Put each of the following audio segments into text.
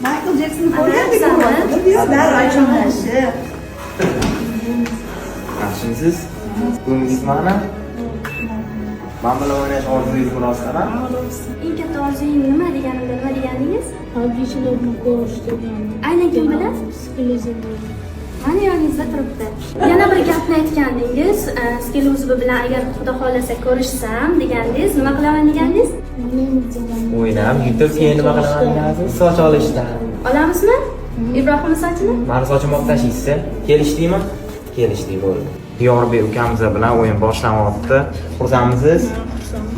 Michael Jackson ko'rgandek bo'lyapti. Bizlar aychonlashib. Yaxshimisiz? Ko'nglingiz mana? Men bilan o'ynash orzungiz murosimi? Eng katta orzuying nima deganimda nima deganingiz? Harbiychilarni ko'rish degan. Aynan kim bilan? Skilizm. Mana yoningizda turibdi. Yana bir gapni aytgandingiz, Skiluzov bilan agar Xudo xolasa ko'rishsam degandingiz, nima qilaman degandingiz? O'ynab, yutib, keyin nima qilaman degansiz? Soch olishda. Olamizmi? Ibrohim sochini? Mani sochimni olib tashlaysiz. Kelishdingmi? Kelishdik bo'ldi. Diyorbek ukamiz bilan o'yin boshlanyapti. Xursandmisiz?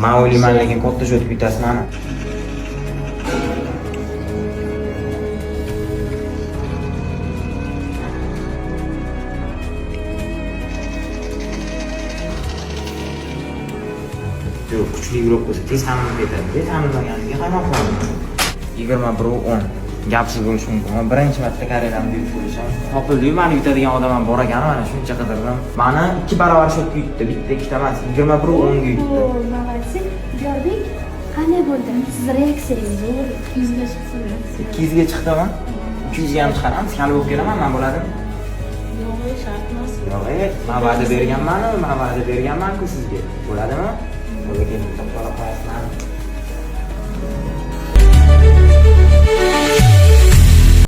Men o'ylayman, lekin katta jo'tib yutasiz mana. Yo'q, kuchliroq bo'lsa tez hamma ketadi. Deb ta'minlaganiga qaymoq qiladi. 21-10. Gapsiz bo'lishi mumkin. Men birinchi marta karyeramda yutib ko'rishim. Topildi-yu, meni yutadigan odam ham bor ekan, mana shuncha qidirdim. Meni 2 barobar shotga yutdi, bitta ikkita emas, 21-10 ga yutdi. Mag'aysi, Diyorbek, qanday bo'ldi? Siz reaksiyangiz? 200 ga chiqsa reaksiya. 200 ga chiqdimi? 300 ga ham chiqaramiz, hali bo'lib kelaman, men bo'ladimi? Yo'q, shart emas. Yo'q, men va'da berganman-ku sizga. Bo'ladimi? Bo'lga keling, to'xtalib qo'yasizmi?